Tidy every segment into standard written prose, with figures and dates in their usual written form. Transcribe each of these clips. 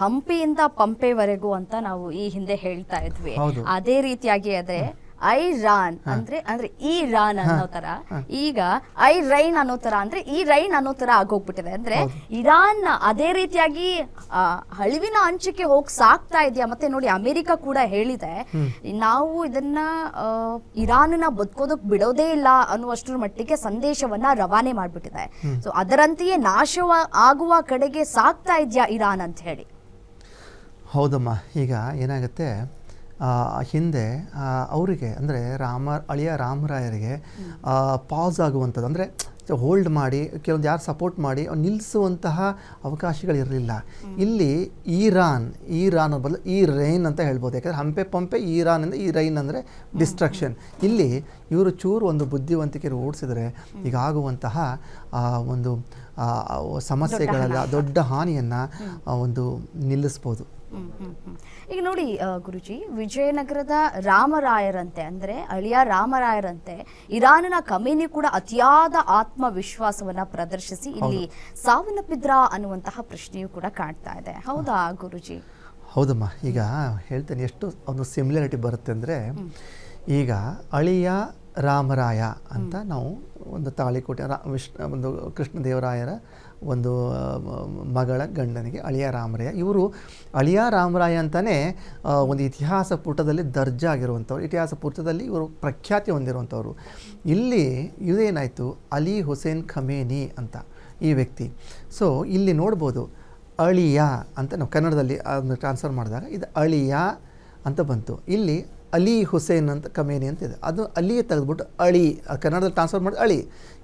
ಹಂಪಿಯಿಂದ ಪಂಪೆವರೆಗೂ ಅಂತ ನಾವು ಈ ಹಿಂದೆ ಹೇಳ್ತಾ ಇದ್ವಿ. ಅದೇ ರೀತಿಯಾಗಿ ಅದೇ ಐರಾನ್ ಅಂದ್ರೆ ಈ ರಾನ್ ಅನ್ನೋ ತರ, ಈಗ ಐ ರೈನ್ ಅನ್ನೋ ತರ ಅಂದ್ರೆ ಈ ರೈನ್ ಅನ್ನೋ ತರ ಆಗೋಗ್ಬಿಟ್ಟಿದೆ. ಅಂದ್ರೆ ಇರಾನ್ ಅದೇ ರೀತಿಯಾಗಿ ಅಳಿವಿನ ಅಂಚಿಗೆ ಹೋಗಿ ಸಾಕ್ತಾ ಇದೆಯಾ. ಮತ್ತೆ ನೋಡಿ, ಅಮೆರಿಕ ಕೂಡ ಹೇಳಿದೆ ನಾವು ಇದನ್ನ ಇರಾನ್ನ ಬದುಕೋದಕ್ ಬಿಡೋದೇ ಇಲ್ಲ ಅನ್ನುವಷ್ಟರ ಮಟ್ಟಿಗೆ ಸಂದೇಶವನ್ನ ರವಾನೆ ಮಾಡ್ಬಿಟ್ಟಿದೆ. ಸೊ ಅದರಂತೆಯೇ ನಾಶ ಆಗುವ ಕಡೆಗೆ ಸಾಕ್ತಾ ಇದೆಯಾ ಇರಾನ್ ಅಂತ ಹೇಳಿ. ಹೌದಮ್ಮ, ಈಗ ಏನಾಗುತ್ತೆ, ಹಿಂದೆ ಅವರಿಗೆ ಅಂದರೆ ಅಳಿಯ ರಾಮರಾಯರಿಗೆ ಪಾಸ್ ಆಗುವಂಥದ್ದು, ಅಂದರೆ ಹೋಲ್ಡ್ ಮಾಡಿ ಕೆಲವೊಂದು ಯಾರು ಸಪೋರ್ಟ್ ಮಾಡಿ ನಿಲ್ಲಿಸುವಂತಹ ಅವಕಾಶಗಳಿರಲಿಲ್ಲ. ಇಲ್ಲಿ ಈರಾನ್ ಬದಲು ಈ ರೈನ್ ಅಂತ ಹೇಳ್ಬೋದು. ಯಾಕಂದರೆ ಹಂಪೆ ಪಂಪೆ ಈರಾನ್ ಅಂದರೆ ಈ ರೈನ್ ಅಂದರೆ ಡಿಸ್ಟ್ರಕ್ಷನ್. ಇಲ್ಲಿ ಇವರು ಚೂರು ಒಂದು ಬುದ್ಧಿವಂತಿಕೆ ಓಡಿಸಿದರೆ ಈಗಾಗುವಂತಹ ಒಂದು ಸಮಸ್ಯೆಗಳೆಲ್ಲ, ದೊಡ್ಡ ಹಾನಿಯನ್ನು ಒಂದು ನಿಲ್ಲಿಸ್ಬೋದು. ಈಗ ನೋಡಿ ಗುರುಜಿ, ವಿಜಯನಗರದ ರಾಮರಾಯರಂತೆ ಅಂದ್ರೆ ಅಳಿಯ ರಾಮರಾಯರಂತೆ ಇರಾನಿನ ಖಮೇನಿ ಕೂಡ ಅತಿಯಾದ ಆತ್ಮವಿಶ್ವಾಸವನ್ನ ಪ್ರದರ್ಶಿಸಿ ಇಲ್ಲಿ ಸಾವನ್ನಪ್ಪಿದ್ರ ಅನ್ನುವಂತಹ ಪ್ರಶ್ನೆಯೂ ಕೂಡ ಕಾಡ್ತಾ ಇದೆ. ಹೌದಾ ಗುರುಜಿ? ಹೌದಮ್ಮ, ಈಗ ಹೇಳ್ತೇನೆ ಎಷ್ಟು ಒಂದು ಸಿಮಿಲಾರಿಟಿ ಬರುತ್ತೆ ಅಂದರೆ, ಈಗ ಅಳಿಯ ರಾಮರಾಯ ಅಂತ ನಾವು ಒಂದು ತಾಳಿಕೋಟೆ ಒಂದು ಕೃಷ್ಣದೇವರಾಯರ ಒಂದು ಮಗಳ ಗಂಡನಿಗೆ ಅಳಿಯ ರಾಮರಾಯ. ಇವರು ಅಳಿಯ ರಾಮರಾಯ ಅಂತಲೇ ಒಂದು ಇತಿಹಾಸ ಪುಟದಲ್ಲಿ ದರ್ಜಾ ಆಗಿರುವಂಥವ್ರು, ಇತಿಹಾಸ ಪುಟದಲ್ಲಿ ಇವರು ಪ್ರಖ್ಯಾತಿ ಹೊಂದಿರುವಂಥವ್ರು. ಇಲ್ಲಿ ಇದೇನಾಯಿತು, ಅಲಿ ಹುಸೇನ್ ಖಮೇನಿ ಅಂತ ಈ ವ್ಯಕ್ತಿ. ಸೊ ಇಲ್ಲಿ ನೋಡ್ಬೋದು ಅಳಿಯ ಅಂತ ನಾವು ಕನ್ನಡದಲ್ಲಿ ಅದನ್ನು ಟ್ರಾನ್ಸ್ಫರ್ ಮಾಡಿದಾಗ ಇದು ಅಳಿಯ ಅಂತ ಬಂತು. ಇಲ್ಲಿ ಅಲಿ ಹುಸೇನ್ ಅಂತ ಖಮೇನಿ ಅಂತ ಇದೆ, ಅದು ಅಲಿಯೇ ತೆಗೆದುಬಿಟ್ಟು ಅಳಿ, ಕನ್ನಡದಲ್ಲಿ ಟ್ರಾನ್ಸ್ಫರ್ ಮಾಡಿ ಅಳಿ.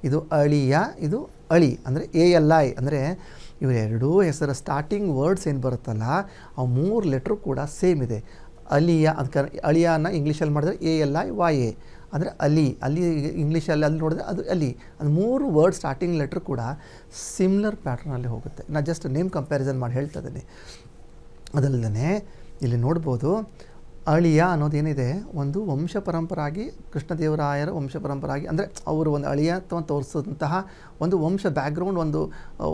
ಇದು ಅಳಿಯ, ಇದು ಅಳಿ ಅಂದರೆ ALI. ಅಂದರೆ ಇವರೆರಡೂ ಹೆಸರು ಸ್ಟಾರ್ಟಿಂಗ್ ವರ್ಡ್ಸ್ ಏನು ಬರುತ್ತಲ್ಲ ಆ 3 ಲೆಟ್ರು ಕೂಡ ಸೇಮ್ ಇದೆ. ಅಲಿಯ ಅದು ಅಳಿಯನ ಇಂಗ್ಲೀಷಲ್ಲಿ ಮಾಡಿದ್ರೆ ALIYA ಅಂದರೆ ಅಲಿ ಇಂಗ್ಲೀಷಲ್ಲಿ ಅಲ್ಲಿ ನೋಡಿದ್ರೆ ಅದು ಅಲಿ. ಅದು 3 ವರ್ಡ್ ಸ್ಟಾರ್ಟಿಂಗ್ ಲೆಟ್ರ್ ಕೂಡ ಸಿಮ್ಲರ್ ಪ್ಯಾಟ್ರನಲ್ಲಿ ಹೋಗುತ್ತೆ. ನಾನು ಜಸ್ಟ್ ನೇಮ್ ಕಂಪ್ಯಾರಿಸನ್ ಮಾಡಿ ಹೇಳ್ತಾ ಇದ್ದೀನಿ. ಅದಲ್ಲದೆ ಇಲ್ಲಿ ನೋಡ್ಬೋದು, ಅಳಿಯ ಅನ್ನೋದೇನಿದೆ ಒಂದು ವಂಶ ಪರಂಪರಾಗಿ, ಕೃಷ್ಣದೇವರಾಯರ ವಂಶ ಪರಂಪರಾಗಿ, ಅಂದರೆ ಅವರು ಒಂದು ಅಳಿಯತ್ವವನ್ನು ತೋರಿಸುವಂತಹ ಒಂದು ವಂಶ ಬ್ಯಾಕ್ಗ್ರೌಂಡ್,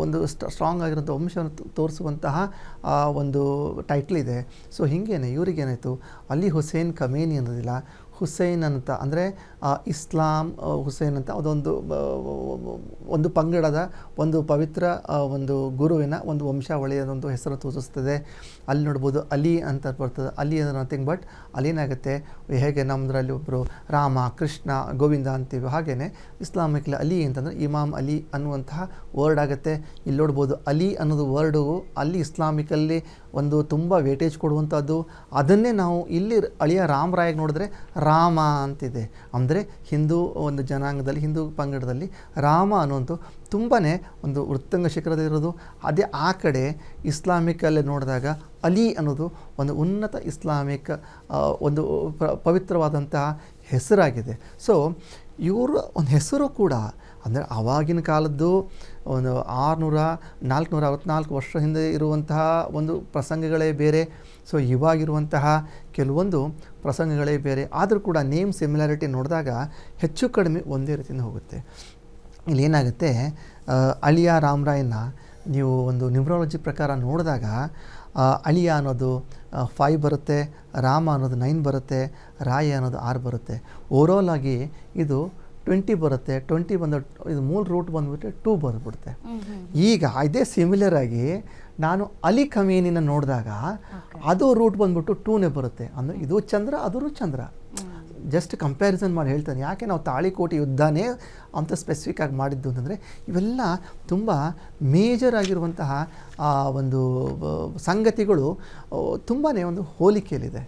ಒಂದು ಸ್ಟ್ರಾಂಗ್ ಆಗಿರೋಂಥ ವಂಶವನ್ನು ತೋರಿಸುವಂತಹ ಒಂದು ಟೈಟ್ಲ್ ಇದೆ. ಸೊ ಹೀಗೇನೆ ಇವರಿಗೇನಾಯಿತು, ಅಲಿ ಹುಸೇನ್ ಖಮೇನಿ ಅನ್ನೋದಿಲ್ಲ, ಹುಸೇನ್ ಅಂತ ಅಂದರೆ ಇಸ್ಲಾಂ ಹುಸೇನ್ ಅಂತ ಒಂದು ಪಂಗಡದ ಒಂದು ಪವಿತ್ರ ಒಂದು ಗುರುವಿನ ಒಂದು ವಂಶಾವಳಿಯ ಒಂದು ಹೆಸರು ತೋರಿಸ್ತದೆ. ಅಲ್ಲಿ ನೋಡ್ಬೋದು ಅಲಿ ಅಂತ ಬರ್ತದೆ. ಅಲಿ ಅಂದರೆ ನಥಿಂಗ್ ಬಟ್ ಅಲಿನಾಗುತ್ತೆ. ಹೇಗೆ ನಮ್ಮದ್ರಲ್ಲಿ ಒಬ್ಬರು ರಾಮ, ಕೃಷ್ಣ, ಗೋವಿಂದ ಅಂತೀವಿ, ಹಾಗೆಯೇ ಇಸ್ಲಾಮಿಕಲ್ಲಿ ಅಲಿ ಅಂತಂದರೆ ಇಮಾಮ್ ಅಲಿ ಅನ್ನುವಂತಹ ವರ್ಡ್ ಆಗುತ್ತೆ. ಇಲ್ಲಿ ನೋಡ್ಬೋದು ಅಲಿ ಅನ್ನೋದು ವರ್ಡು ಅಲ್ಲಿ ಇಸ್ಲಾಮಿಕಲ್ಲಿ ಒಂದು ತುಂಬ ವೇಟೇಜ್ ಕೊಡುವಂಥದ್ದು. ಅದನ್ನೇ ನಾವು ಇಲ್ಲಿ ಅಳಿಯ ರಾಮರಾಯಗೆ ನೋಡಿದ್ರೆ ರಾಮ ಅಂತಿದೆ. ಅಂದರೆ ಹಿಂದೂ ಒಂದು ಜನಾಂಗದಲ್ಲಿ, ಹಿಂದೂ ಪಂಗಡದಲ್ಲಿ ರಾಮ ಅನ್ನುವಂಥ ತುಂಬಾ ಒಂದು ವೃತ್ತಂಗ ಶಿಖರದಿರೋದು. ಅದೇ ಆ ಕಡೆ ಇಸ್ಲಾಮಿಕಲ್ಲಿ ನೋಡಿದಾಗ ಅಲಿ ಅನ್ನೋದು ಒಂದು ಉನ್ನತ ಇಸ್ಲಾಮಿಕ್ ಒಂದು ಪವಿತ್ರವಾದಂತಹ ಹೆಸರಾಗಿದೆ. ಸೊ ಇವರು ಒಂದು ಹೆಸರು ಕೂಡ ಅಂದರೆ ಆವಾಗಿನ ಕಾಲದ್ದು ಒಂದು 464 ವರ್ಷ ಹಿಂದೆ ಇರುವಂತಹ ಒಂದು ಪ್ರಸಂಗಗಳೇ ಬೇರೆ. ಸೊ ಇವಾಗಿರುವಂತಹ ಕೆಲವೊಂದು ಪ್ರಸಂಗಗಳೇ ಬೇರೆ. ಆದರೂ ಕೂಡ ನೇಮ್ ಸಿಮಿಲಾರಿಟಿ ನೋಡಿದಾಗ ಹೆಚ್ಚು ಕಡಿಮೆ ಒಂದೇ ರೀತಿಯಿಂದ ಹೋಗುತ್ತೆ. ಇಲ್ಲಿ ಏನಾಗುತ್ತೆ, ಅಳಿಯ ರಾಮರಾಯನ ನೀವು ಒಂದು ನ್ಯೂಮರಾಲಜಿ ಪ್ರಕಾರ ನೋಡಿದಾಗ ಅಳಿಯ ಅನ್ನೋದು 5 ಬರುತ್ತೆ, ರಾಮ ಅನ್ನೋದು 9 ಬರುತ್ತೆ, ರಾಯ ಅನ್ನೋದು 6 ಬರುತ್ತೆ. ಓವರಾಲ್ ಆಗಿ ಇದು 20 ಬರುತ್ತೆ. 20 ಬಂದು ಇದು ಮೂಲ ರೂಟ್ ಬಂದುಬಿಟ್ಟು 2 ಬಂದುಬಿಡುತ್ತೆ. ಈಗ ಇದೇ ಸಿಮಿಲರ್ ಆಗಿ ನಾನು ಅಲಿ ಖಮೇನಿನ ನೋಡಿದಾಗ ಅದು ರೂಟ್ ಬಂದ್ಬಿಟ್ಟು 2ನೇ ಬರುತ್ತೆ. ಅಂದರೆ ಇದು ಚಂದ್ರ, ಅದು ಚಂದ್ರ. ಜಸ್ಟ್ ಕಂಪ್ಯಾರಿಸನ್ ಮಾಡಿ ಹೇಳ್ತಾನೆ. ಯಾಕೆ ನಾವು ತಾಳಿಕೋಟೆ ಯುದ್ಧನೇ ಅಂತ ಸ್ಪೆಸಿಫಿಕ್ ಆಗಿ ಮಾಡಿದ್ದು ಅಂತಂದರೆ ಇವೆಲ್ಲ ತುಂಬ ಮೇಜರ್ ಆಗಿರುವಂತಹ ಒಂದು ಸಂಗತಿಗಳು ತುಂಬಾ ಒಂದು ಹೋಲಿಕೆಯಲ್ಲಿದೆ.